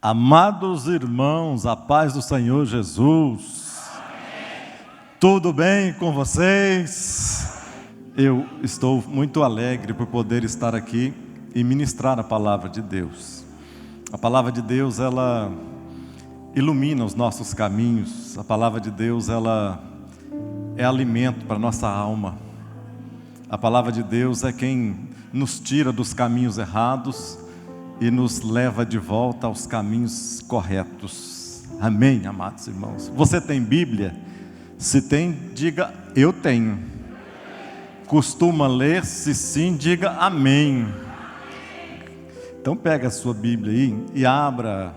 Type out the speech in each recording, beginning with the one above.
Amados irmãos, a paz do Senhor Jesus. Amém. Tudo bem com vocês? Eu estou muito alegre por poder estar aqui e ministrar a palavra de Deus. A palavra de Deus, ela ilumina os nossos caminhos. A palavra de Deus, ela é alimento para a nossa alma. A palavra de Deus é quem nos tira dos caminhos errados e nos leva de volta aos caminhos corretos. Amém, amados irmãos? Você tem Bíblia? Se tem, diga, eu tenho. Costuma ler? Se sim, diga amém. Então pega a sua Bíblia aí e abra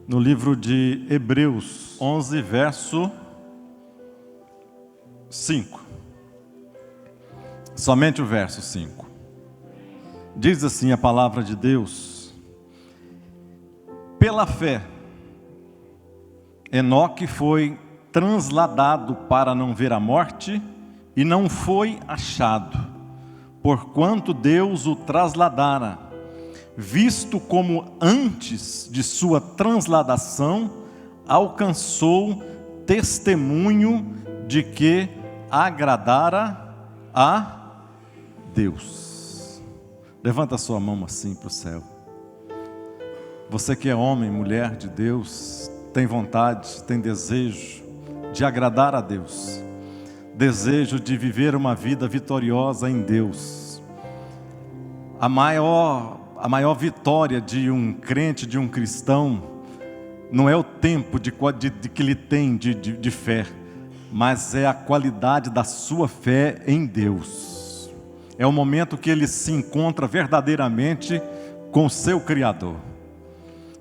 no livro de Hebreus 11, verso 5. Somente o verso 5. Diz assim a palavra de Deus: pela fé, Enoque foi transladado para não ver a morte e não foi achado, porquanto Deus o trasladara, visto como antes de sua transladação alcançou testemunho de que agradara a Deus. Levanta a sua mão assim para o céu. Você que é homem, mulher de Deus, tem vontade, tem desejo de agradar a Deus, desejo de viver uma vida vitoriosa em Deus. A maior vitória de um crente, de um cristão, não é o tempo de que ele tem de fé, mas é a qualidade da sua fé em Deus. É o momento que ele se encontra verdadeiramente com o seu Criador.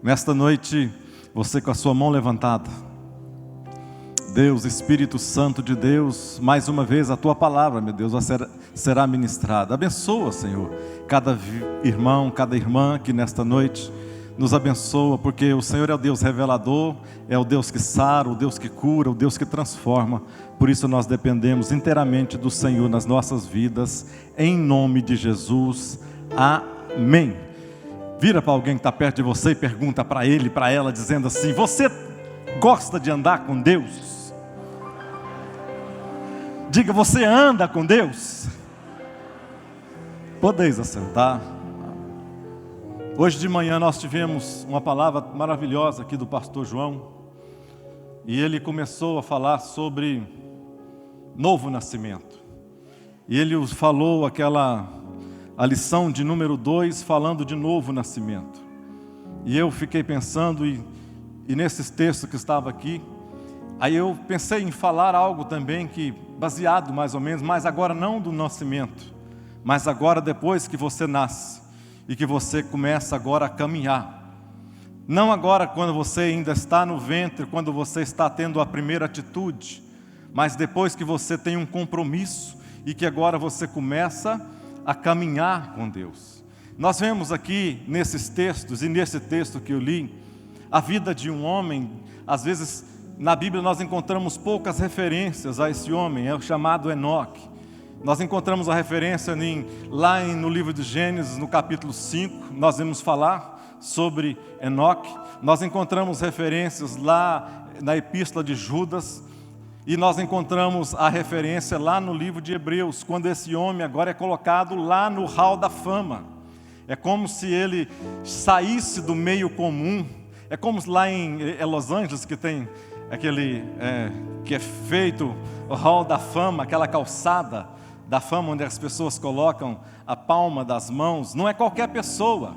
Nesta noite, você com a sua mão levantada, Deus, Espírito Santo de Deus, mais uma vez a Tua palavra, meu Deus, será ministrada. Abençoa, Senhor, cada irmão, cada irmã que nesta noite nos abençoa, porque o Senhor é o Deus revelador, é o Deus que sara, o Deus que cura, o Deus que transforma. Por isso nós dependemos inteiramente do Senhor nas nossas vidas, em nome de Jesus, amém. Vira para alguém que está perto de você e pergunta para ele, para ela, dizendo assim: você gosta de andar com Deus? Diga, você anda com Deus? Podeis assentar. Hoje de manhã nós tivemos uma palavra maravilhosa aqui do pastor João, e ele começou a falar sobre novo nascimento, e ele falou a lição de número 2, falando de novo nascimento, e eu fiquei pensando, e nesses textos que estava aqui, aí eu pensei em falar algo também que, baseado mais ou menos, mas agora não do nascimento, mas agora depois que você nasce, e que você começa agora a caminhar, não agora quando você ainda está no ventre, quando você está tendo a primeira atitude, mas depois que você tem um compromisso, e que agora você começa a caminhar com Deus. Nós vemos aqui nesses textos, e nesse texto que eu li, a vida de um homem. Às vezes na Bíblia nós encontramos poucas referências a esse homem, é o chamado Enoque. Nós encontramos a referência no livro de Gênesis, no capítulo 5, nós vamos falar sobre Enoque. Nós encontramos referências lá na epístola de Judas, e nós encontramos a referência lá no livro de Hebreus, quando esse homem agora é colocado lá no hall da fama. É como se ele saísse do meio comum. É como lá em Los Angeles, que tem aquele que é feito o hall da fama, aquela calçada da fama, onde as pessoas colocam a palma das mãos. Não é qualquer pessoa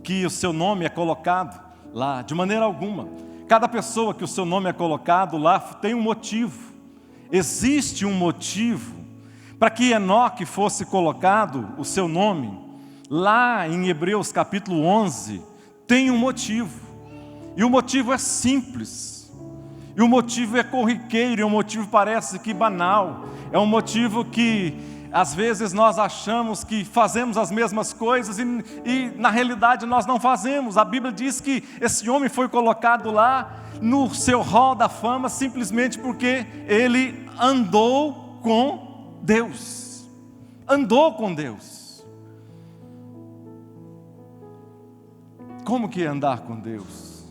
que o seu nome é colocado lá, de maneira alguma. Cada pessoa que o seu nome é colocado lá tem um motivo. Existe um motivo para que Enoque fosse colocado o seu nome lá em Hebreus capítulo 11. Tem um motivo, e o motivo é simples, e o motivo é corriqueiro, e o motivo parece que banal. É um motivo que às vezes nós achamos que fazemos as mesmas coisas e na realidade nós não fazemos. A Bíblia diz que esse homem foi colocado lá no seu hall da fama simplesmente porque ele andou com Deus. Andou com Deus. Como que é andar com Deus?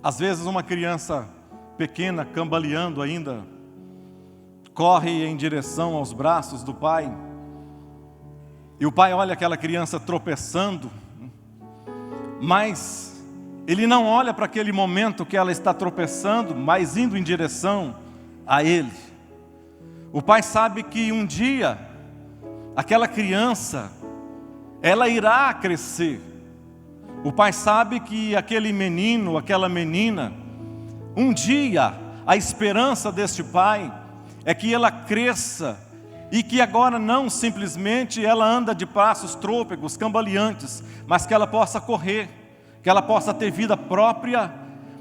Às vezes uma criança pequena, cambaleando ainda, corre em direção aos braços do pai, e o pai olha aquela criança tropeçando, mas ele não olha para aquele momento que ela está tropeçando, mas indo em direção a ele. O pai sabe que um dia, aquela criança, ela irá crescer. O pai sabe que aquele menino, aquela menina, um dia, a esperança deste pai é que ela cresça e que agora não simplesmente ela anda de passos trôpegos, cambaleantes, mas que ela possa correr, que ela possa ter vida própria,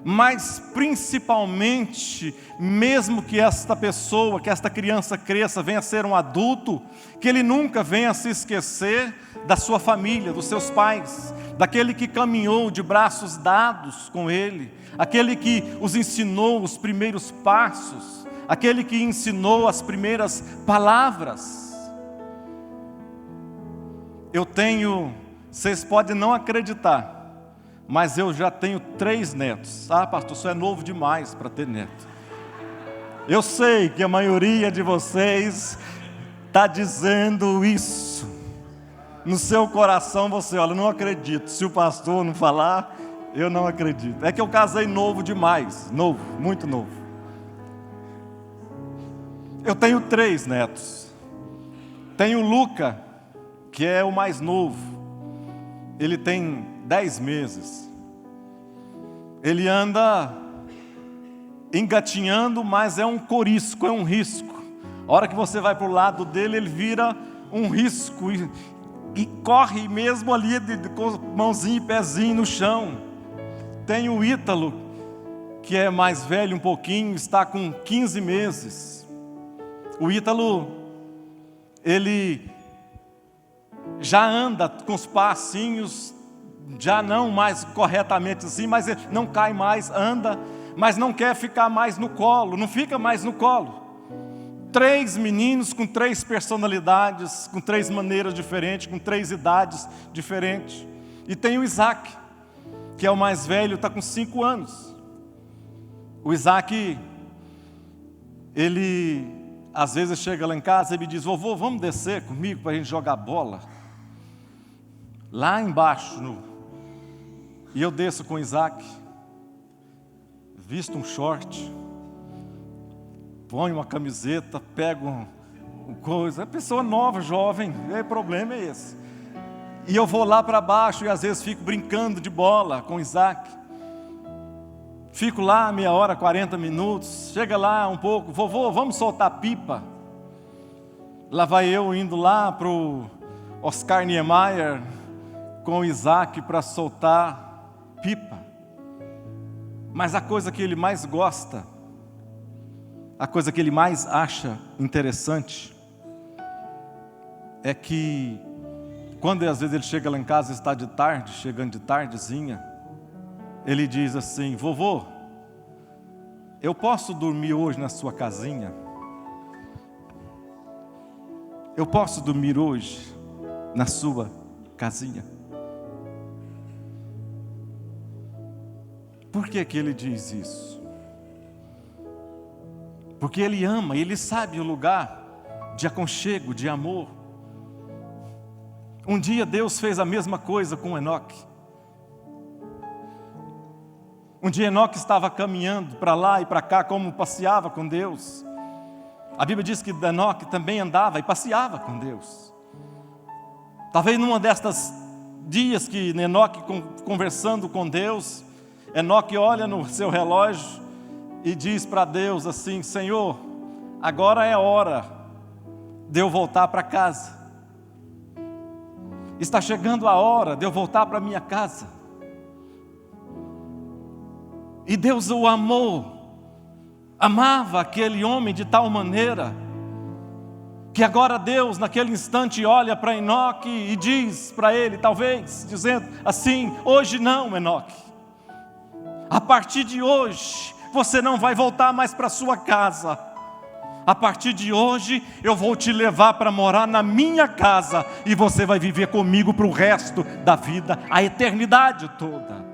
mas principalmente, mesmo que esta pessoa, que esta criança cresça, venha a ser um adulto, que ele nunca venha a se esquecer da sua família, dos seus pais, daquele que caminhou de braços dados com ele, aquele que os ensinou os primeiros passos, aquele que ensinou as primeiras palavras. Vocês podem não acreditar, mas eu já tenho 3 netos. Ah, pastor, isso é novo demais para ter neto. Eu sei que a maioria de vocês está dizendo isso. No seu coração você olha, não acredito. Se o pastor não falar, eu não acredito. É que eu casei novo demais. Novo, muito novo. Eu tenho 3 netos. Tenho o Luca, que é o mais novo. Ele tem 10 meses. Ele anda engatinhando, mas é um corisco, é um risco. A hora que você vai para o lado dele, ele vira um risco e corre mesmo ali com mãozinha e pezinho no chão. Tem o Ítalo, que é mais velho um pouquinho, está com 15 meses. O Ítalo, ele já anda com os passinhos, já não mais corretamente assim, mas ele não cai mais, anda, mas não quer ficar mais no colo, não fica mais no colo. 3 meninos com 3 personalidades, com 3 maneiras diferentes, com 3 idades diferentes. E tem o Isaac, que é o mais velho, está com 5 anos. O Isaac, ele às vezes chega lá em casa e me diz: vovô, vamos descer comigo para a gente jogar bola? Lá embaixo, e eu desço com o Isaac, visto um short, ponho uma camiseta, pego coisa, é pessoa nova, jovem, o problema é esse. E eu vou lá para baixo e às vezes fico brincando de bola com o Isaac. Fico lá meia hora, 40 minutos, chega lá um pouco, vovô, vamos soltar pipa? Lá vai eu indo lá para o Oscar Niemeyer com o Isaac para soltar pipa. Mas a coisa que ele mais gosta, a coisa que ele mais acha interessante, é que quando às vezes ele chega lá em casa, está de tarde, chegando de tardezinha, ele diz assim: vovô, eu posso dormir hoje na sua casinha? Eu posso dormir hoje na sua casinha? Por que que ele diz isso? Porque ele ama, ele sabe o lugar de aconchego, de amor. Um dia Deus fez a mesma coisa com Enoque. Um dia Enoque estava caminhando para lá e para cá, como passeava com Deus. A Bíblia diz que Enoque também andava e passeava com Deus. Talvez numa destas dias que Enoque conversando com Deus, Enoque olha no seu relógio e diz para Deus assim: Senhor, agora é hora de eu voltar para casa. Está chegando a hora de eu voltar para minha casa. E Deus o amou, amava aquele homem de tal maneira, que agora Deus naquele instante olha para Enoque e diz para ele, talvez, dizendo assim: hoje não, Enoque, a partir de hoje, você não vai voltar mais para sua casa, A partir de hoje eu vou te levar para morar na minha casa e você vai viver comigo para o resto da vida, a eternidade toda.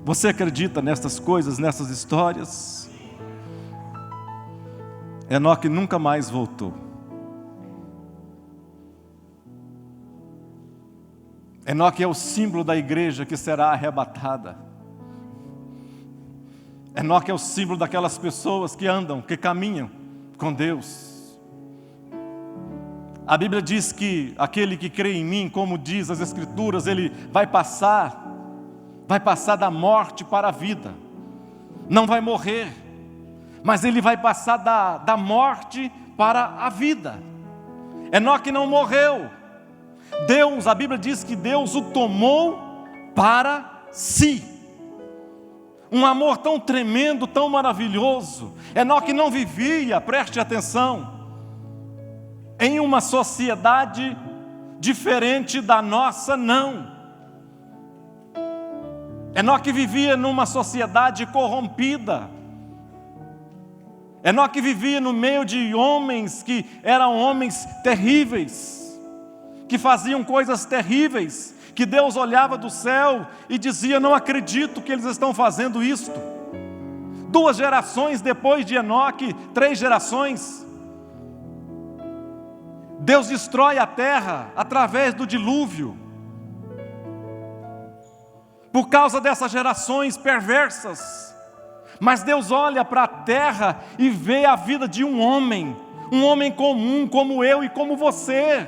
Você acredita nessas coisas, nessas histórias? Enoque nunca mais voltou. Enoque é o símbolo da igreja que será arrebatada. Enoque é o símbolo daquelas pessoas que andam, que caminham com Deus. A Bíblia diz que aquele que crê em mim, como diz as Escrituras, ele vai passar da morte para a vida. Não vai morrer, mas ele vai passar da morte para a vida. Enoque não morreu. A Bíblia diz que Deus o tomou para si. Um amor tão tremendo, tão maravilhoso. Enoque não vivia, preste atenção, em uma sociedade diferente da nossa, não. Enoque vivia numa sociedade corrompida. Enoque vivia no meio de homens que eram homens terríveis, que faziam coisas terríveis, que Deus olhava do céu e dizia: não acredito que eles estão fazendo isto. 2 gerações depois de Enoque, 3 gerações, Deus destrói a terra através do dilúvio, por causa dessas gerações perversas. Mas Deus olha para a terra e vê a vida de um homem comum, como eu e como você,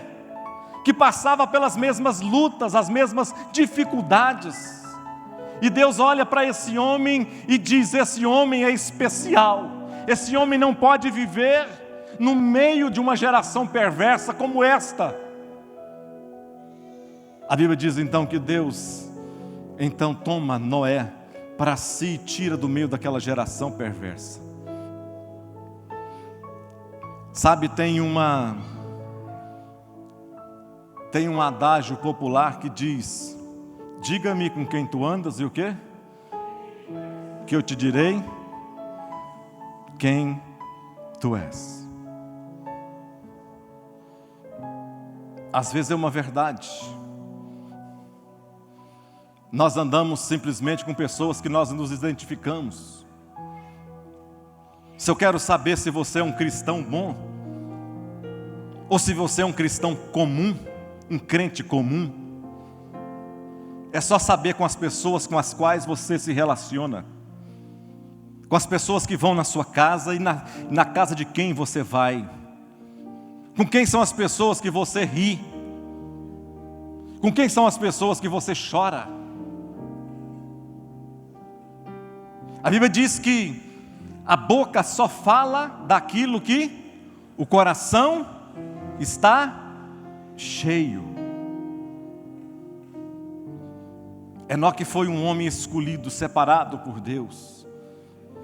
que passava pelas mesmas lutas, as mesmas dificuldades. E Deus olha para esse homem e diz: esse homem é especial. Esse homem não pode viver no meio de uma geração perversa como esta. A Bíblia diz então que Deus toma Noé para si e tira do meio daquela geração perversa. Sabe, tem um adágio popular que diz: diga-me com quem tu andas e o quê? Que eu te direi quem tu és. Às vezes é uma verdade. Nós andamos simplesmente com pessoas que nós nos identificamos. Se eu quero saber se você é um cristão bom, ou se você é um cristão comum, um crente comum, é só saber com as pessoas com as quais você se relaciona, com as pessoas que vão na sua casa e na casa de quem você vai, com quem são as pessoas que você ri, com quem são as pessoas que você chora. A Bíblia diz que a boca só fala daquilo que o coração está cheio. Enoque foi um homem escolhido, separado por Deus.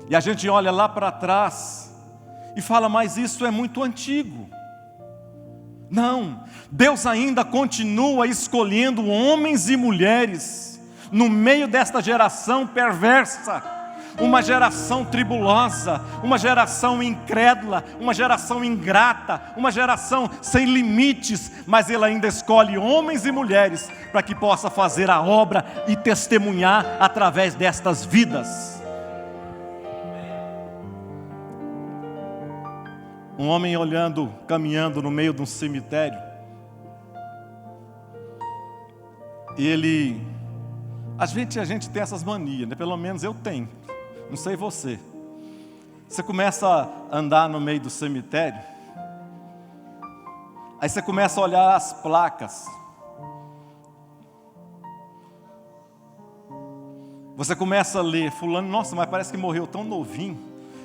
E a gente olha lá para trás e fala: mas isso é muito antigo. Não, Deus ainda continua escolhendo homens e mulheres no meio desta geração perversa. Uma geração tribulosa, uma geração incrédula, uma geração ingrata, uma geração sem limites, mas Ele ainda escolhe homens e mulheres para que possa fazer a obra e testemunhar através destas vidas. Um homem caminhando no meio de um cemitério, e a gente tem essas manias, né? Pelo menos eu tenho. Não sei você. Você começa a andar no meio do cemitério, aí você começa a olhar as placas. Você começa a ler: fulano, nossa, mas parece que morreu tão novinho,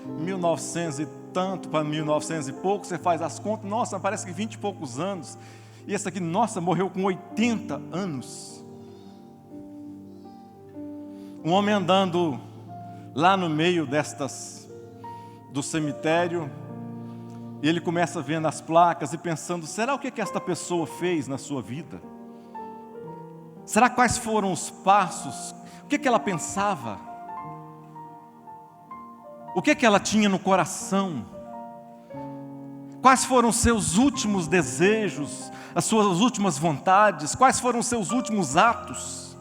1900 e tanto para 1900 e pouco. Você faz as contas, nossa, parece que 20 e poucos anos. E esse aqui, nossa, morreu com 80 anos. Um homem andando lá no meio do cemitério, e ele começa vendo as placas e pensando: será o que esta pessoa fez na sua vida? Será, quais foram os passos? O que ela pensava? O que ela tinha no coração? Quais foram os seus últimos desejos, as suas últimas vontades? Quais foram os seus últimos atos?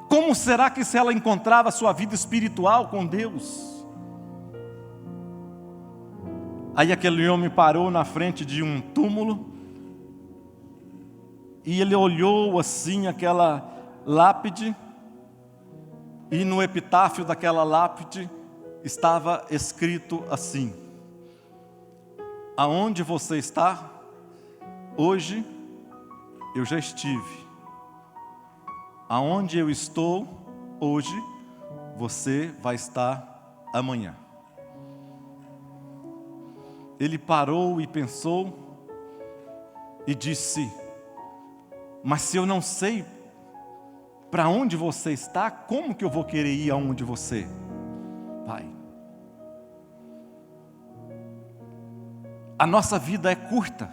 Como será que se ela encontrava a sua vida espiritual com Deus? Aí aquele homem parou na frente de um túmulo e ele olhou assim aquela lápide, e no epitáfio daquela lápide estava escrito assim: aonde você está, hoje eu já estive. Aonde eu estou, hoje você vai estar amanhã. Ele parou e pensou e disse: mas se eu não sei para onde você está, como que eu vou querer ir aonde você vai? A nossa vida é curta.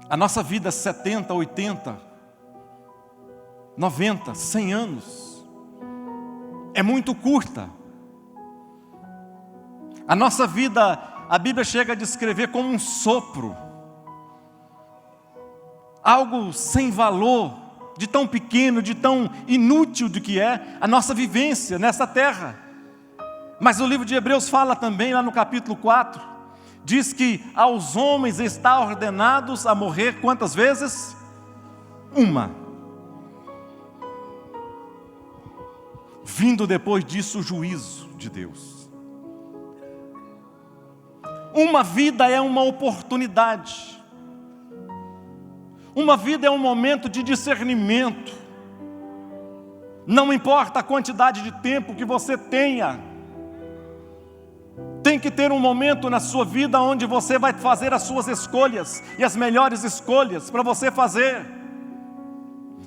A nossa vida é 70, 80, 90, 100 anos. É muito curta. A nossa vida, a Bíblia chega a descrever como um sopro. Algo sem valor, de tão pequeno, de tão inútil do que é a nossa vivência nessa terra. Mas o livro de Hebreus fala também, lá no capítulo 4, diz que aos homens está ordenados a morrer quantas vezes? Uma. Vindo depois disso o juízo de Deus. Uma vida é uma oportunidade. Uma vida é um momento de discernimento. Não importa a quantidade de tempo que você tenha, tem que ter um momento na sua vida onde você vai fazer as suas escolhas, e as melhores escolhas para você fazer.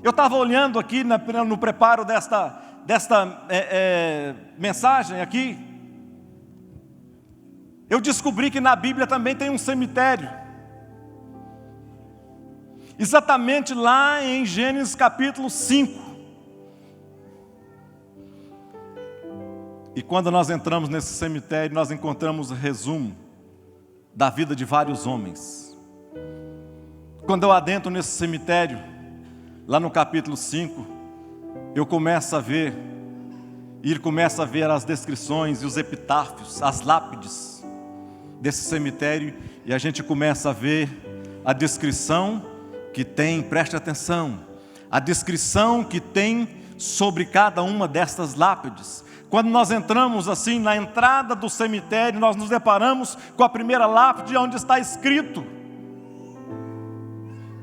Eu estava olhando aqui no preparo desta mensagem aqui, eu descobri que na Bíblia também tem um cemitério. Exatamente lá em Gênesis capítulo 5. E quando nós entramos nesse cemitério, nós encontramos o resumo da vida de vários homens. Quando eu adentro nesse cemitério, lá no capítulo 5, eu começo a ver, e ele começa a ver as descrições e os epitáfios, as lápides desse cemitério, e a gente começa a ver a descrição que tem, preste atenção, a descrição que tem sobre cada uma destas lápides. Quando nós entramos assim na entrada do cemitério, nós nos deparamos com a primeira lápide, onde está escrito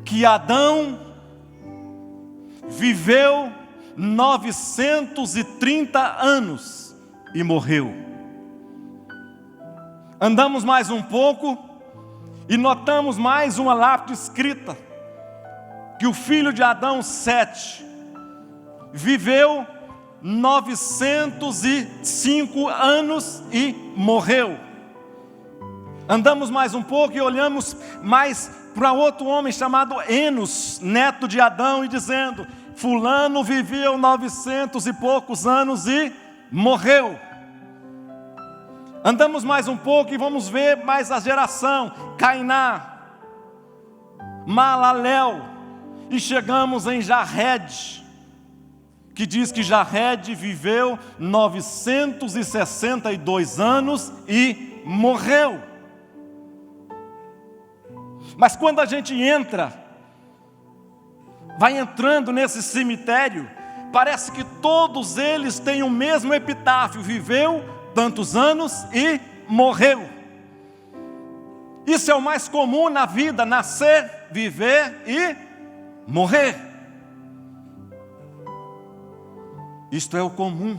que Adão viveu 930 anos e morreu. Andamos mais um pouco e notamos mais uma lápide escrita, que o filho de Adão, Sete, viveu 905 anos e morreu. Andamos mais um pouco e olhamos mais para outro homem chamado Enos, neto de Adão, e dizendo: fulano viveu 900 e poucos anos e morreu. Andamos mais um pouco e vamos ver mais a geração, Cainá, Malalel, e chegamos em Jared, que diz que Jared viveu 962 anos e morreu. Mas quando a gente vai entrando nesse cemitério, parece que todos eles têm o mesmo epitáfio: viveu tantos anos e morreu. Isso é o mais comum na vida: nascer, viver e morrer. Isto é o comum.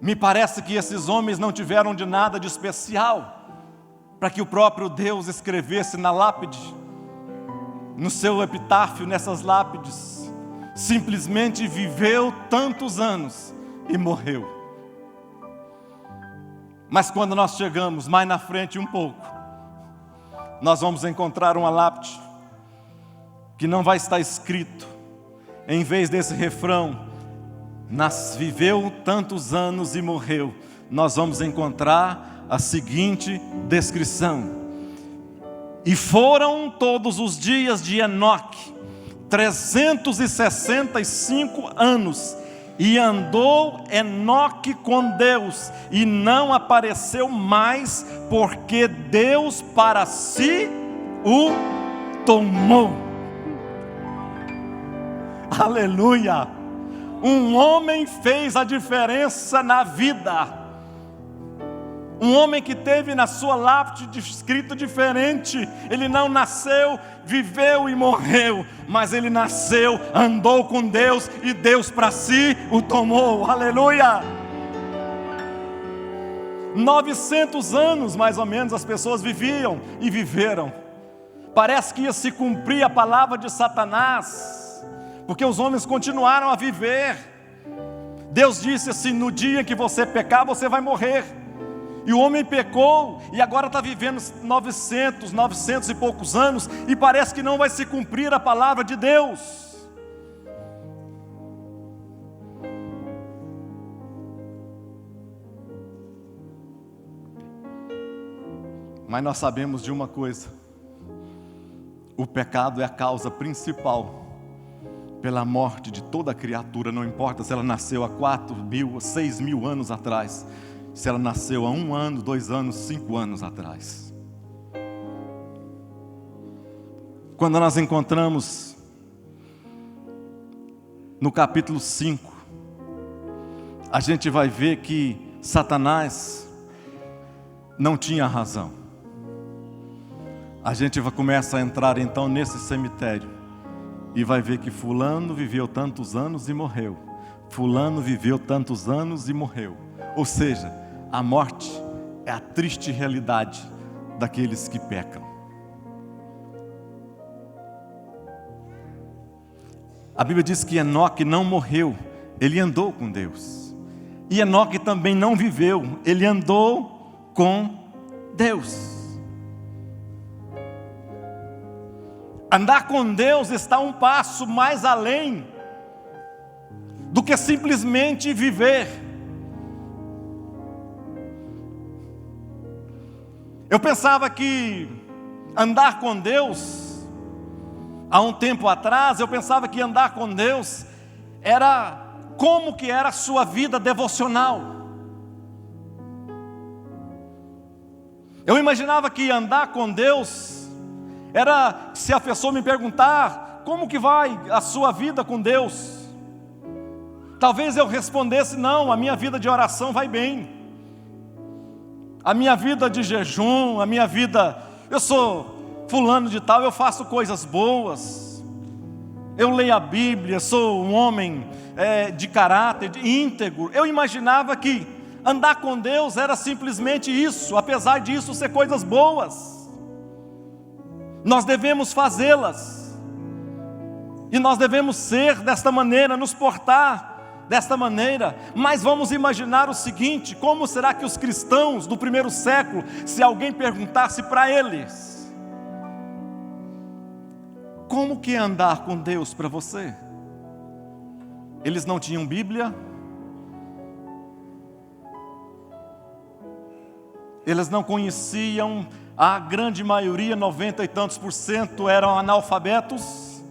Me parece que esses homens não tiveram de nada de especial para que o próprio Deus escrevesse na lápide, no seu epitáfio, nessas lápides: simplesmente viveu tantos anos e morreu. Mas quando nós chegamos mais na frente um pouco, nós vamos encontrar uma lápide que não vai estar escrito, em vez desse refrão, viveu tantos anos e morreu, nós vamos encontrar a seguinte descrição: e foram todos os dias de Enoque 365 anos, e andou Enoque com Deus, e não apareceu mais, porque Deus para si o tomou. Aleluia! Um homem fez a diferença na vida. Um homem que teve na sua lápide escrito diferente. Ele não nasceu, viveu e morreu, mas ele nasceu, andou com Deus, e Deus para si o tomou. Aleluia! 900 anos mais ou menos as pessoas viviam e viveram. Parece que ia se cumprir a palavra de Satanás, porque os homens continuaram a viver. Deus disse assim: no dia que você pecar, você vai morrer. E o homem pecou, e agora está vivendo 900 e poucos anos, e parece que não vai se cumprir a palavra de Deus. Mas nós sabemos de uma coisa: o pecado é a causa principal pela morte de toda criatura, não importa se ela nasceu há 4.000, 6.000 anos atrás, se ela nasceu há 1 ano, 2 anos, 5 anos atrás. Quando nós encontramos no capítulo 5, a gente vai ver que Satanás não tinha razão. A gente começa a entrar então nesse cemitério e vai ver que fulano viveu tantos anos e morreu. Fulano viveu tantos anos e morreu. Ou seja, a morte é a triste realidade daqueles que pecam. A Bíblia diz que Enoque não morreu, ele andou com Deus. E Enoque também não viveu, ele andou com Deus. Andar com Deus está um passo mais além do que simplesmente viver. Eu pensava que andar com Deus, há um tempo atrás, eu pensava que andar com Deus era como que era a sua vida devocional. Eu imaginava que andar com Deus era, se a pessoa me perguntar, como que vai a sua vida com Deus? Talvez eu respondesse: não, a minha vida de oração vai bem. A minha vida de jejum, a minha vida, eu sou fulano de tal, eu faço coisas boas, eu leio a Bíblia, sou um homem de caráter, íntegro. Eu imaginava que andar com Deus era simplesmente isso, apesar disso ser coisas boas. Nós devemos fazê-las, e nós devemos ser desta maneira, nos portar desta maneira. Mas vamos imaginar o seguinte: como será que os cristãos do primeiro século, se alguém perguntasse para eles, como que é andar com Deus para você? Eles não tinham Bíblia, eles não conheciam, a grande maioria, 90 e tantos % eram analfabetos,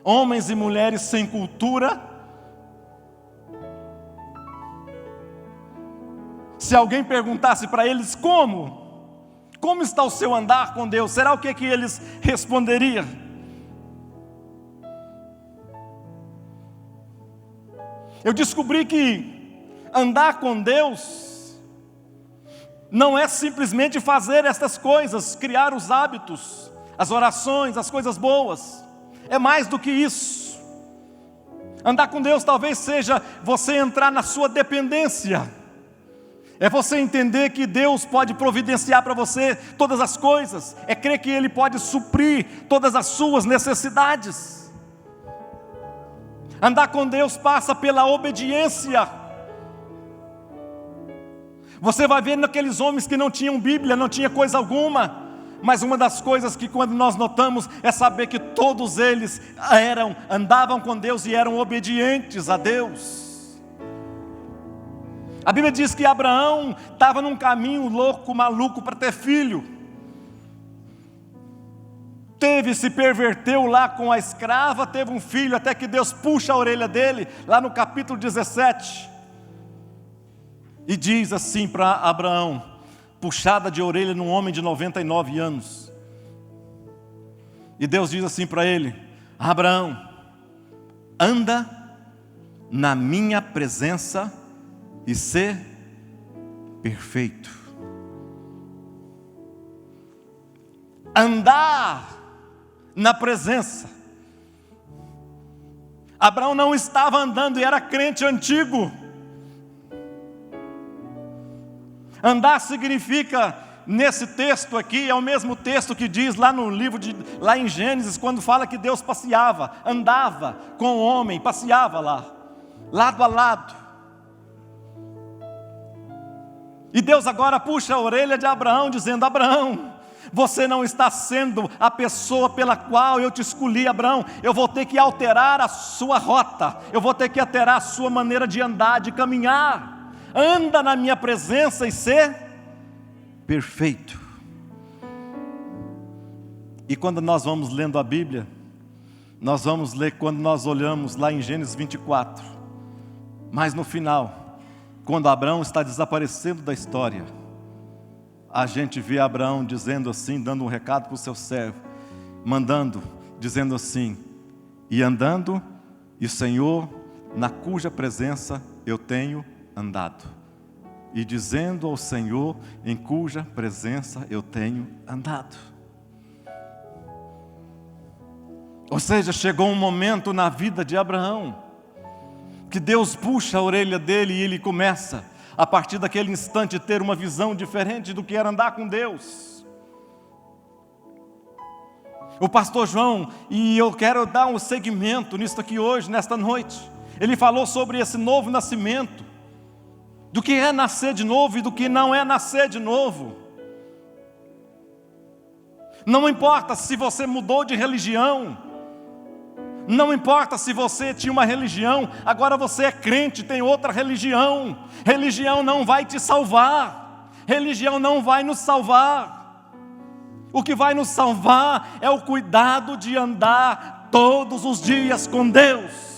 homens e mulheres sem cultura. Se alguém perguntasse para eles como está o seu andar com Deus, será o que eles responderiam? Eu descobri que andar com Deus não é simplesmente fazer estas coisas, criar os hábitos, as orações, as coisas boas. É mais do que isso. Andar com Deus talvez seja você entrar na sua dependência. É você entender que Deus pode providenciar para você todas as coisas. É crer que Ele pode suprir todas as suas necessidades. Andar com Deus passa pela obediência. Você vai ver naqueles homens que não tinham Bíblia, não tinha coisa alguma, Mas uma das coisas que quando nós notamos é saber que todos eles andavam com Deus e eram obedientes a Deus. A Bíblia diz que Abraão estava num caminho louco, maluco para ter filho. Se perverteu lá com a escrava, teve um filho, até que Deus puxa a orelha dele, lá no capítulo 17. E diz assim para Abraão, puxada de orelha num homem de 99 anos. E Deus diz assim para ele: Abraão, anda na minha presença e ser perfeito. Andar na presença. Abraão não estava andando e era crente antigo. Andar significa, nesse texto aqui, é o mesmo texto que diz lá no livro lá em Gênesis, quando fala que Deus passeava, andava com o homem, passeava lá, lado a lado. E Deus agora puxa a orelha de Abraão, dizendo: Abraão, você não está sendo a pessoa pela qual eu te escolhi, Abraão. Eu vou ter que alterar a sua rota, eu vou ter que alterar a sua maneira de andar, de caminhar. Anda na minha presença e ser perfeito. E quando nós vamos lendo a Bíblia, nós vamos ler quando nós olhamos lá em Gênesis 24. Mas no final, quando Abraão está desaparecendo da história, a gente vê Abraão dizendo assim, dando um recado para o seu servo, dizendo assim: e andando, e o Senhor, na cuja presença eu tenho andado. E dizendo ao Senhor, em cuja presença eu tenho andado. Ou seja, chegou um momento na vida de Abraão, que Deus puxa a orelha dele e ele começa, a partir daquele instante, ter uma visão diferente do que era andar com Deus. O pastor João, e eu quero dar um segmento nisso aqui hoje, nesta noite, ele falou sobre esse novo nascimento, do que é nascer de novo e do que não é nascer de novo. Não importa se você mudou de religião, não importa se você tinha uma religião, agora você é crente, tem outra religião. Religião não vai te salvar, religião não vai nos salvar. O que vai nos salvar é o cuidado de andar todos os dias com Deus.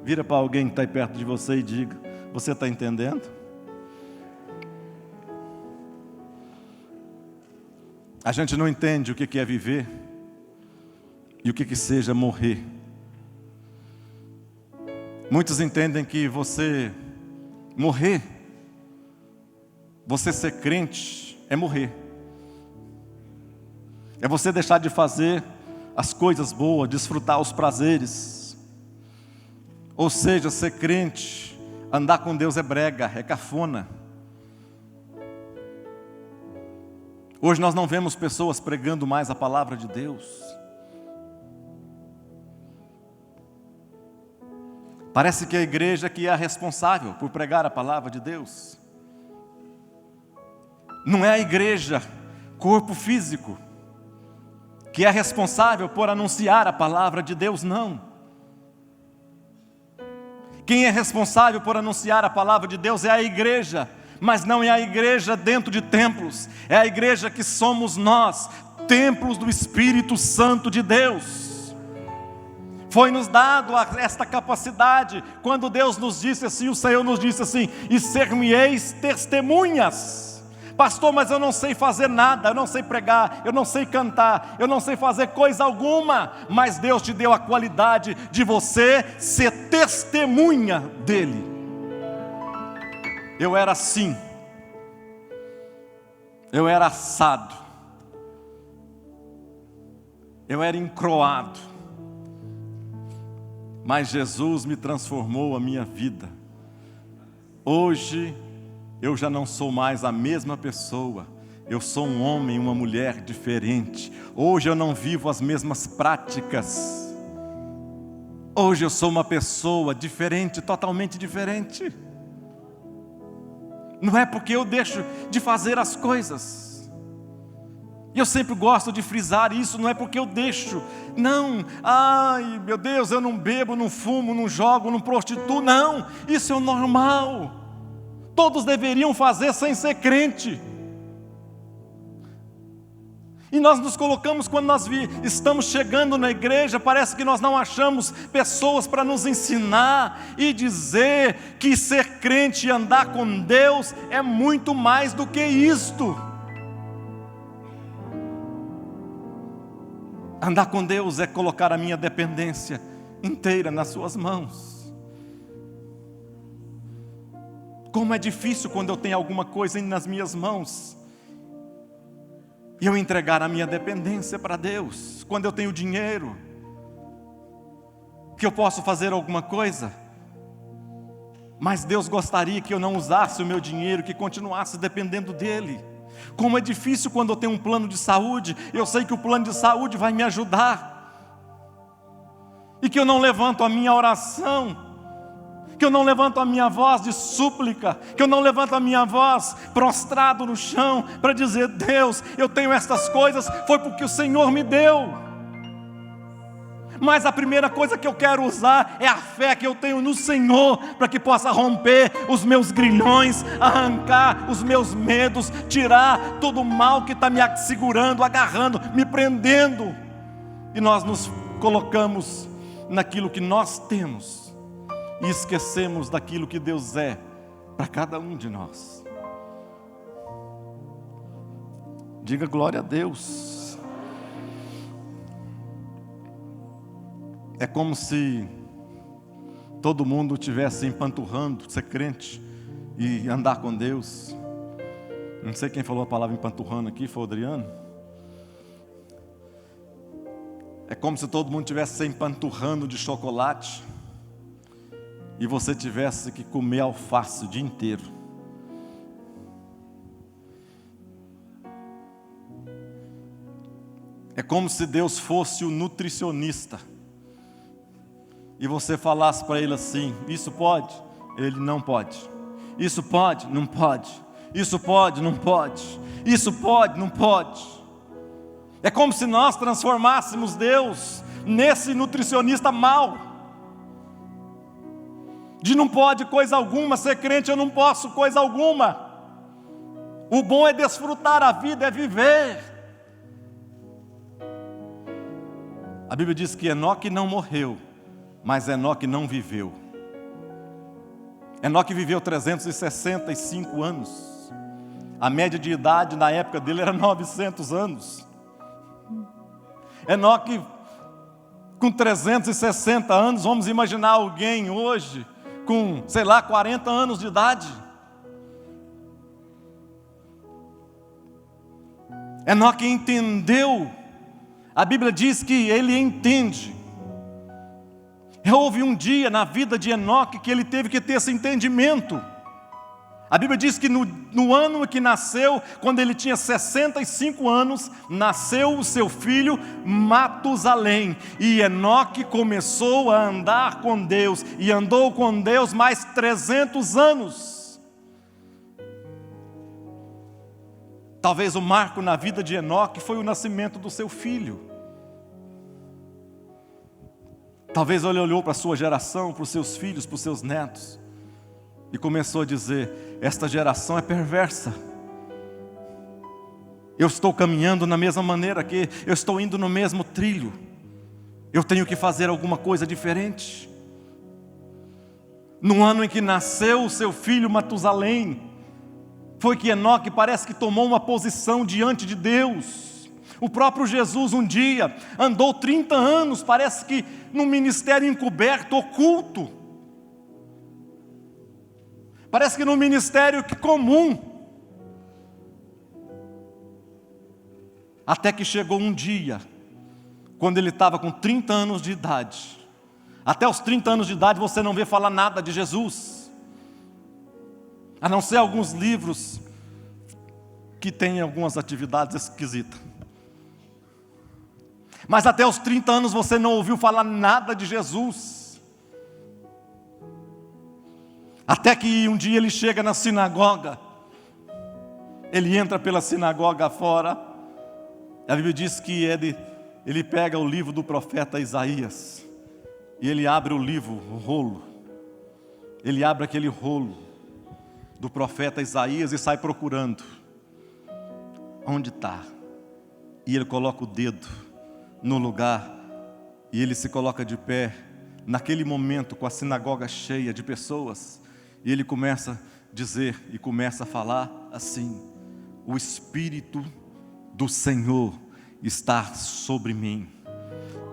Vira para alguém que está aí perto de você e diga: você está entendendo? A gente não entende o que é viver e o que seja morrer. Muitos entendem que você morrer, você ser crente, é morrer. É você deixar de fazer as coisas boas, desfrutar os prazeres. Ou seja, ser crente, andar com Deus é brega, é cafona. Hoje nós não vemos pessoas pregando mais a palavra de Deus. Parece que a igreja que é a responsável por pregar a palavra de Deus. Não é a igreja, corpo físico, que é responsável por anunciar a palavra de Deus, não. Quem é responsável por anunciar a palavra de Deus é a igreja, mas não é a igreja dentro de templos, é a igreja que somos nós, templos do Espírito Santo de Deus. Foi nos dado esta capacidade, quando Deus nos disse assim, o Senhor nos disse assim: e ser-me-eis testemunhas. Pastor, mas eu não sei fazer nada, eu não sei pregar, eu não sei cantar, eu não sei fazer coisa alguma, mas Deus te deu a qualidade de você ser testemunha dEle. Eu era assim, eu era assado, eu era encroado, mas Jesus me transformou a minha vida. Hoje eu já não sou mais a mesma pessoa, eu sou um homem, uma mulher diferente. Hoje eu não vivo as mesmas práticas, hoje eu sou uma pessoa diferente, totalmente diferente. Não é porque eu deixo de fazer as coisas. E eu sempre gosto de frisar isso, não é porque eu deixo. Não, ai meu Deus, eu não bebo, não fumo, não jogo, não prostituo. Não, isso é o normal. Todos deveriam fazer sem ser crente. E nós nos colocamos, quando nós estamos chegando na igreja, parece que nós não achamos pessoas para nos ensinar e dizer que ser crente e andar com Deus é muito mais do que isto. Andar com Deus é colocar a minha dependência inteira nas suas mãos. Como é difícil quando eu tenho alguma coisa nas minhas mãos e eu entregar a minha dependência para Deus. Quando eu tenho dinheiro, que eu posso fazer alguma coisa, mas Deus gostaria que eu não usasse o meu dinheiro, que continuasse dependendo dEle. Como é difícil quando eu tenho um plano de saúde, eu sei que o plano de saúde vai me ajudar, e que eu não levanto a minha oração, que eu não levanto a minha voz de súplica, que eu não levanto a minha voz prostrado no chão, para dizer: Deus, eu tenho estas coisas, foi porque o Senhor me deu. Mas a primeira coisa que eu quero usar é a fé que eu tenho no Senhor, para que possa romper os meus grilhões, arrancar os meus medos, tirar todo o mal que está me segurando, agarrando, me prendendo. E nós nos colocamos naquilo que nós temos e esquecemos daquilo que Deus é para cada um de nós. Diga glória a Deus. É como se todo mundo estivesse empanturrando, ser crente e andar com Deus. Não sei quem falou a palavra empanturrando aqui, foi o Adriano. É como se todo mundo estivesse se empanturrando de chocolate e você tivesse que comer alface o dia inteiro. É como se Deus fosse o nutricionista e você falasse para Ele assim: isso pode? Ele: não pode. Isso pode? Não pode. Isso pode? Não pode. Isso pode? Não pode. É como se nós transformássemos Deus nesse nutricionista mau, de não pode coisa alguma, ser crente eu não posso coisa alguma. O bom é desfrutar a vida, é viver. A Bíblia diz que Enoque não morreu, mas Enoque não viveu. Enoque viveu 365 anos. A média de idade na época dele era 900 anos. Enoque com 360 anos, vamos imaginar alguém hoje com, 40 anos de idade. Enoque entendeu. A Bíblia diz que ele entende. Houve um dia na vida de Enoque que ele teve que ter esse entendimento. A Bíblia diz que no ano em que nasceu, quando ele tinha 65 anos, nasceu o seu filho Matusalém. E Enoque começou a andar com Deus, e andou com Deus mais 300 anos. Talvez o marco na vida de Enoque foi o nascimento do seu filho. Talvez ele olhou para a sua geração, para os seus filhos, para os seus netos, e começou a dizer: esta geração é perversa. Eu estou caminhando na mesma maneira que eu estou indo no mesmo trilho. Eu tenho que fazer alguma coisa diferente. No ano em que nasceu o seu filho Matusalém, foi que Enoque parece que tomou uma posição diante de Deus. O próprio Jesus um dia andou 30 anos, parece que num ministério encoberto, oculto. Parece que num ministério comum. Até que chegou um dia, quando ele estava com 30 anos de idade. Até os 30 anos de idade você não vê falar nada de Jesus, a não ser alguns livros que têm algumas atividades esquisitas. Mas até os 30 anos você não ouviu falar nada de Jesus. Até que um dia ele chega na sinagoga Ele entra pela sinagoga fora. A Bíblia diz que ele pega o livro do profeta Isaías. E ele abre o livro, o rolo. Ele abre aquele rolo do profeta Isaías e sai procurando. Onde está? E ele coloca o dedo no lugar. E ele se coloca de pé. Naquele momento, com a sinagoga cheia de pessoas. E ele começa a dizer e começa a falar assim: o Espírito do Senhor está sobre mim.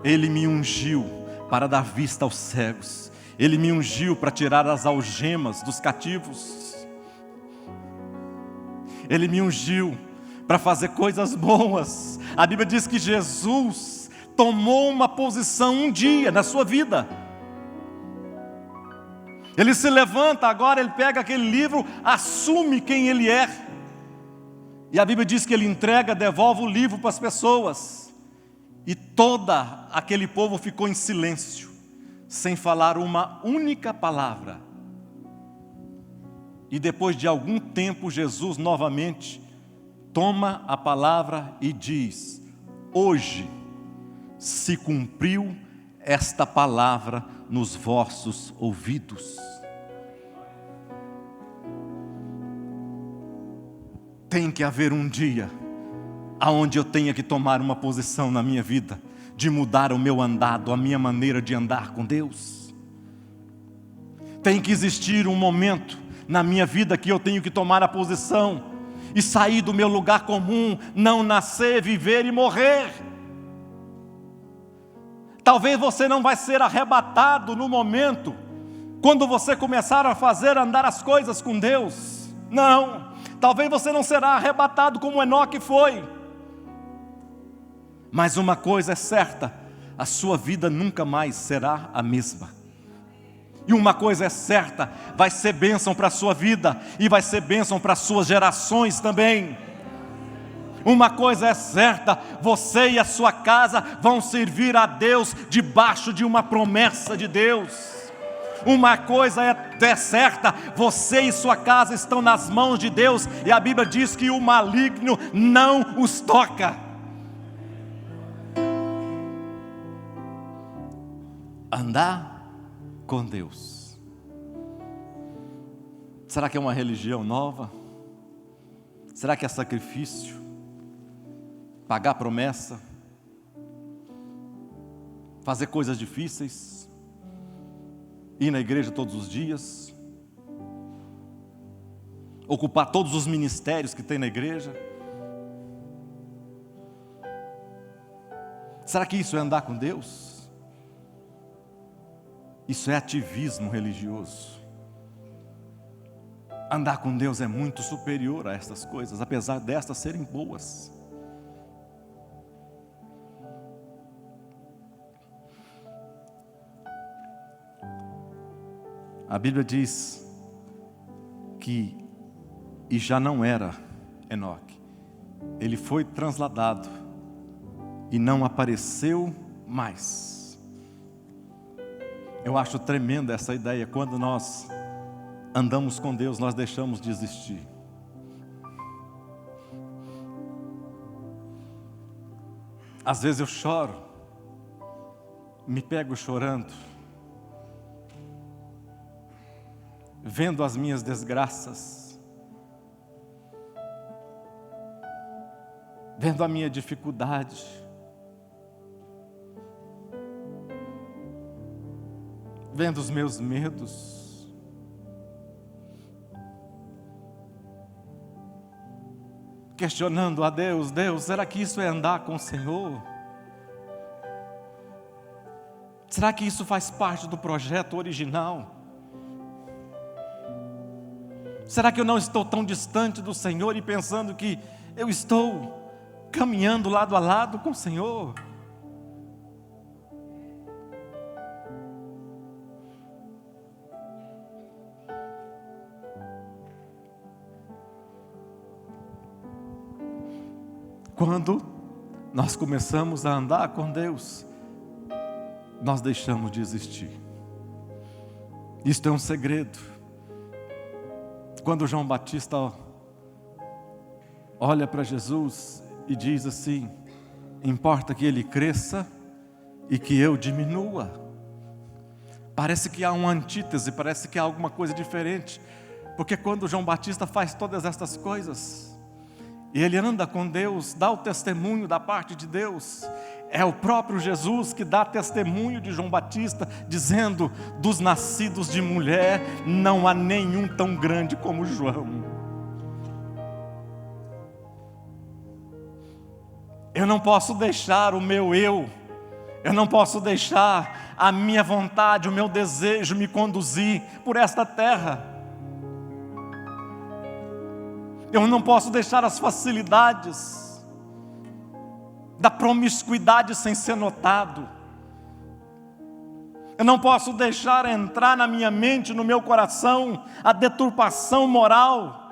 Ele me ungiu para dar vista aos cegos. Ele me ungiu para tirar as algemas dos cativos. Ele me ungiu para fazer coisas boas. A Bíblia diz que Jesus tomou uma posição um dia na sua vida. Ele se levanta agora, ele pega aquele livro, assume quem ele é. E a Bíblia diz que ele entrega, devolve o livro para as pessoas. E todo aquele povo ficou em silêncio, sem falar uma única palavra. E depois de algum tempo, Jesus novamente toma a palavra e diz: hoje se cumpriu esta palavra nos vossos ouvidos. Tem que haver um dia aonde eu tenha que tomar uma posição na minha vida, de mudar o meu andado, a minha maneira de andar com Deus. Tem que existir um momento na minha vida que eu tenho que tomar a posição e sair do meu lugar comum, não nascer, viver e morrer. Talvez você não vai ser arrebatado no momento, quando você começar a andar as coisas com Deus. Não, talvez você não será arrebatado como Enoque foi. Mas uma coisa é certa, a sua vida nunca mais será a mesma. E uma coisa é certa, vai ser bênção para a sua vida, e vai ser bênção para as suas gerações também. Uma coisa é certa, você e a sua casa vão servir a Deus debaixo de uma promessa de Deus. Uma coisa é certa, você e sua casa estão nas mãos de Deus, e a Bíblia diz que o maligno não os toca. Andar com Deus. Será que é uma religião nova? Será que é sacrifício? Pagar promessa? Fazer coisas difíceis? Ir na igreja todos os dias? Ocupar todos os ministérios que tem na igreja? Será que isso é andar com Deus? Isso é ativismo religioso. Andar com Deus é muito superior a estas coisas, apesar destas serem boas. A Bíblia diz que, e já não era Enoque, ele foi transladado e não apareceu mais. Eu acho tremenda essa ideia. Quando nós andamos com Deus, nós deixamos de existir. Às vezes eu choro, me pego chorando, vendo as minhas desgraças, vendo a minha dificuldade, vendo os meus medos, questionando a Deus: Deus, será que isso é andar com o Senhor? Será que isso faz parte do projeto original? Será que eu não estou tão distante do Senhor e pensando que eu estou caminhando lado a lado com o Senhor? Quando nós começamos a andar com Deus, nós deixamos de existir. Isto é um segredo. Quando João Batista olha para Jesus e diz assim: importa que ele cresça e que eu diminua. Parece que há uma antítese, parece que há alguma coisa diferente, porque quando João Batista faz todas estas coisas, e ele anda com Deus, dá o testemunho da parte de Deus, é o próprio Jesus que dá testemunho de João Batista, dizendo: dos nascidos de mulher, não há nenhum tão grande como João. Eu não posso deixar o meu eu não posso deixar a minha vontade, o meu desejo me conduzir por esta terra. Eu não posso deixar as facilidades da promiscuidade sem ser notado. Eu não posso deixar entrar na minha mente, no meu coração, a deturpação moral,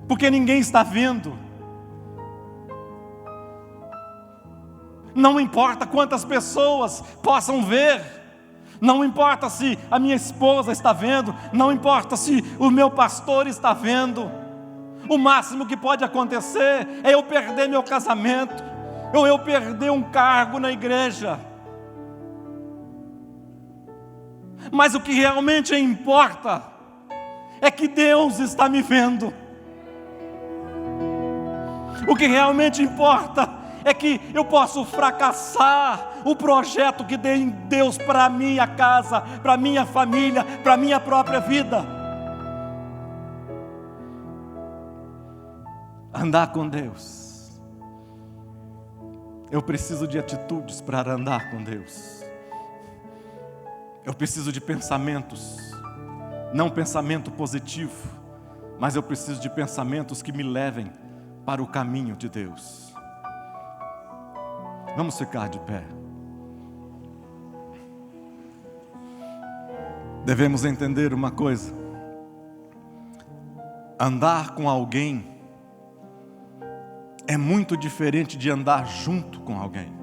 porque ninguém está vendo. Não importa quantas pessoas possam ver, não importa se a minha esposa está vendo, não importa se o meu pastor está vendo. O máximo que pode acontecer é eu perder meu casamento, ou eu perder um cargo na igreja. Mas o que realmente importa é que Deus está me vendo. O que realmente importa é que eu posso fracassar o projeto que Deus para a minha casa, para a minha família, para a minha própria vida. Andar com Deus. Eu preciso de atitudes para andar com Deus. Eu preciso de pensamentos, não pensamento positivo, mas eu preciso de pensamentos que me levem para o caminho de Deus. Vamos ficar de pé. Devemos entender uma coisa: andar com alguém é muito diferente de andar junto com alguém.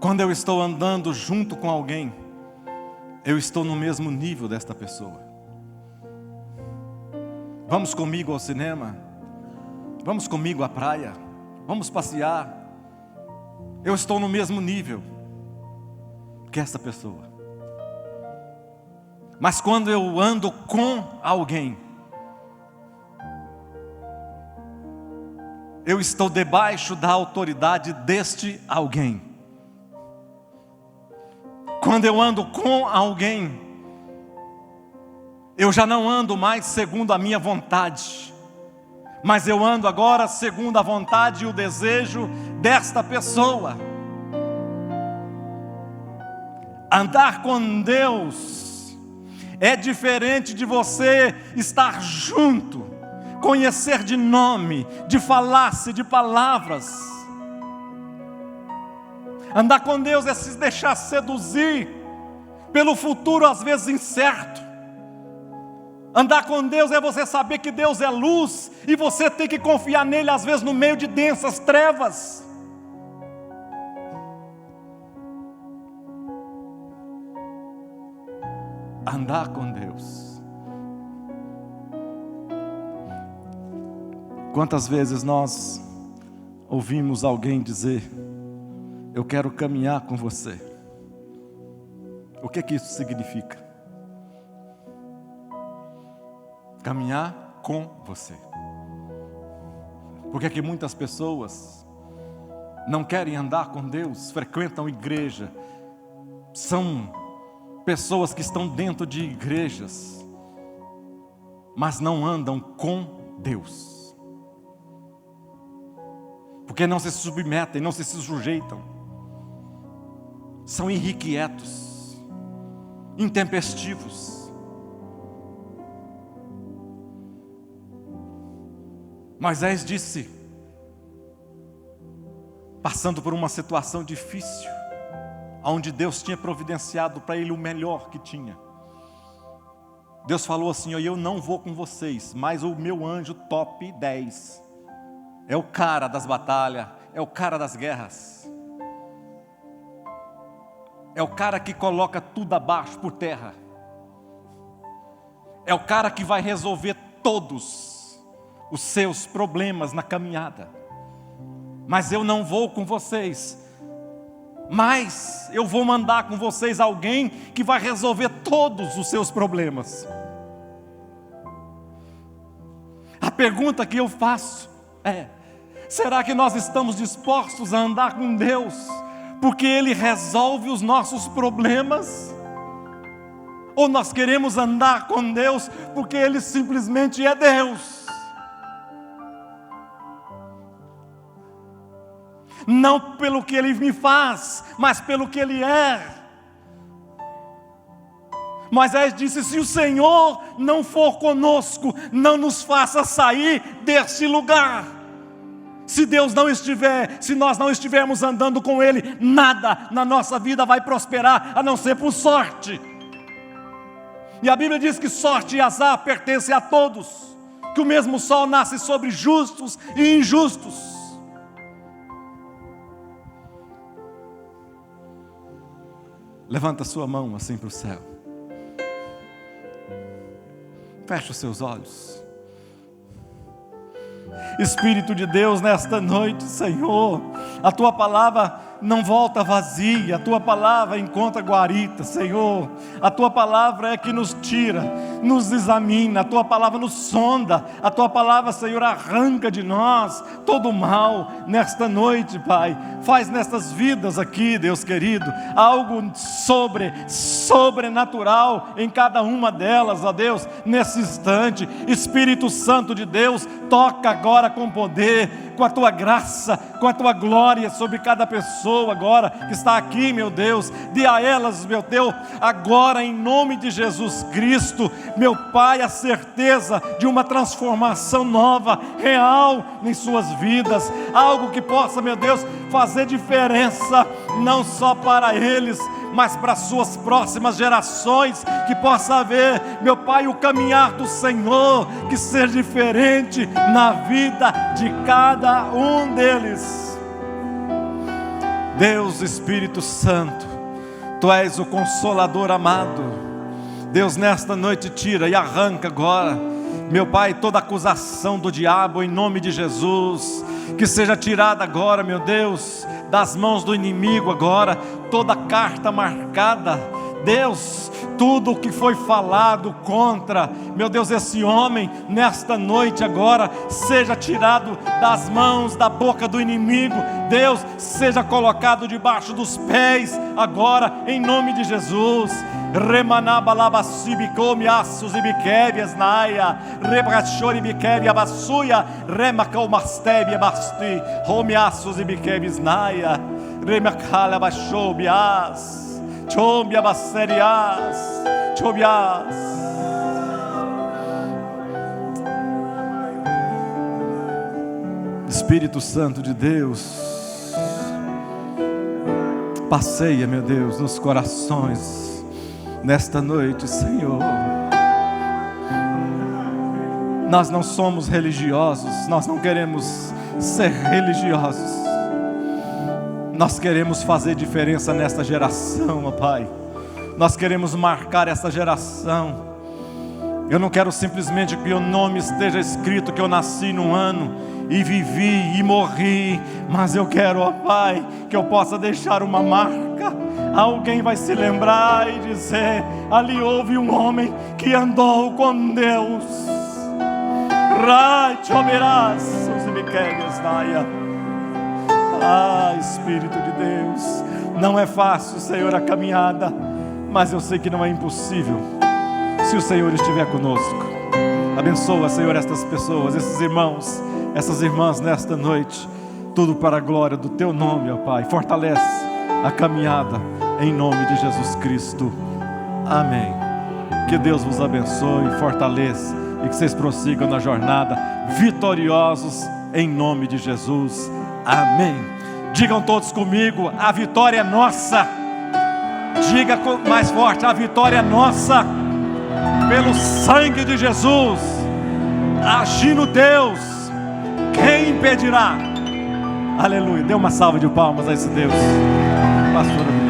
Quando eu estou andando junto com alguém, eu estou no mesmo nível desta pessoa. Vamos comigo ao cinema? Vamos comigo à praia? Vamos passear? Eu estou no mesmo nível que essa pessoa. Mas quando eu ando com alguém, eu estou debaixo da autoridade deste alguém. Quando eu ando com alguém, eu já não ando mais segundo a minha vontade, mas eu ando agora segundo a vontade e o desejo desta pessoa. Andar com Deus é diferente de você estar junto, conhecer de nome, de falar-se de palavras. Andar com Deus é se deixar seduzir pelo futuro às vezes incerto. Andar com Deus é você saber que Deus é luz e você tem que confiar nele às vezes no meio de densas trevas. Andar com Deus. Quantas vezes nós ouvimos alguém dizer: eu quero caminhar com você. O que que isso significa? Caminhar com você. Por que que muitas pessoas não querem andar com Deus, frequentam igreja, são pessoas que estão dentro de igrejas, mas não andam com Deus? Porque não se submetem, não se sujeitam. São irrequietos, intempestivos. Moisés disse, passando por uma situação difícil, onde Deus tinha providenciado para ele o melhor que tinha. Deus falou assim: eu não vou com vocês, mas o meu anjo top 10 é o cara das batalhas, é o cara das guerras. É o cara que coloca tudo abaixo por terra. é o cara que vai resolver todos os seus problemas na caminhada. Mas eu não vou com vocês, mas eu vou mandar com vocês alguém que vai resolver todos os seus problemas. A pergunta que eu faço é: será que nós estamos dispostos a andar com Deus porque Ele resolve os nossos problemas? Ou nós queremos andar com Deus porque Ele simplesmente é Deus? Não pelo que Ele me faz, mas pelo que Ele é. Moisés disse: se o Senhor não for conosco, não nos faça sair deste lugar. Se Deus não estiver, se nós não estivermos andando com Ele, nada na nossa vida vai prosperar, a não ser por sorte. E a Bíblia diz que sorte e azar pertencem a todos, que o mesmo sol nasce sobre justos e injustos. Levanta sua mão assim para o céu. Feche os seus olhos. Espírito de Deus, nesta noite, Senhor, a Tua palavra não volta vazia, a Tua palavra encontra guarita, Senhor. A Tua palavra é que nos tira, nos examina, a Tua palavra nos sonda, a Tua palavra, Senhor, arranca de nós todo o mal. Nesta noite, Pai, faz nestas vidas aqui, Deus querido, algo sobrenatural em cada uma delas, ó Deus, nesse instante. Espírito Santo de Deus, toca agora com poder, com a Tua graça, com a Tua glória sobre cada pessoa agora que está aqui, meu Deus. Dê a elas, meu Deus, agora em nome de Jesus Cristo, meu Pai, a certeza de uma transformação nova, real em suas vidas, algo que possa, meu Deus, fazer diferença, não só para eles, mas para as suas próximas gerações, que possa haver, meu Pai, o caminhar do Senhor, que seja diferente na vida de cada um deles. Deus, Espírito Santo, Tu és o Consolador amado. Deus, nesta noite tira e arranca agora, meu Pai, toda acusação do diabo em nome de Jesus, que seja tirada agora, meu Deus, das mãos do inimigo agora, toda carta marcada, Deus, tudo o que foi falado contra, meu Deus, esse homem, nesta noite agora, seja tirado das mãos, da boca do inimigo, Deus, seja colocado debaixo dos pés, agora, em nome de Jesus. Remanabalabacibicomi assos e biquébias naia, rebrachori biquébia bassuia, remacalmastébia basti, homiassos e biquébias naia, remacalabachobias. Chombia baserias, chobias. Espírito Santo de Deus, passeia, meu Deus, nos corações nesta noite, Senhor. Nós não somos religiosos, nós não queremos ser religiosos. Nós queremos fazer diferença nesta geração, ó Pai. Nós queremos marcar essa geração. Eu não quero simplesmente que o nome esteja escrito que eu nasci num ano e vivi e morri, mas eu quero, ó Pai, que eu possa deixar uma marca. Alguém vai se lembrar e dizer: ali houve um homem que andou com Deus. Rai, choverás, os imiquélias, naia. Ah, Espírito de Deus, não é fácil, Senhor, a caminhada, mas eu sei que não é impossível, se o Senhor estiver conosco. Abençoa, Senhor, estas pessoas, esses irmãos, essas irmãs nesta noite, tudo para a glória do Teu nome, ó Pai. Fortalece a caminhada, em nome de Jesus Cristo. Amém. Que Deus vos abençoe, fortaleça e que vocês prossigam na jornada, vitoriosos, em nome de Jesus. Amém. Digam todos comigo: a vitória é nossa. Diga mais forte: a vitória é nossa, pelo sangue de Jesus. Agindo Deus, quem impedirá? Aleluia. Dê uma salva de palmas a esse Deus. Pastor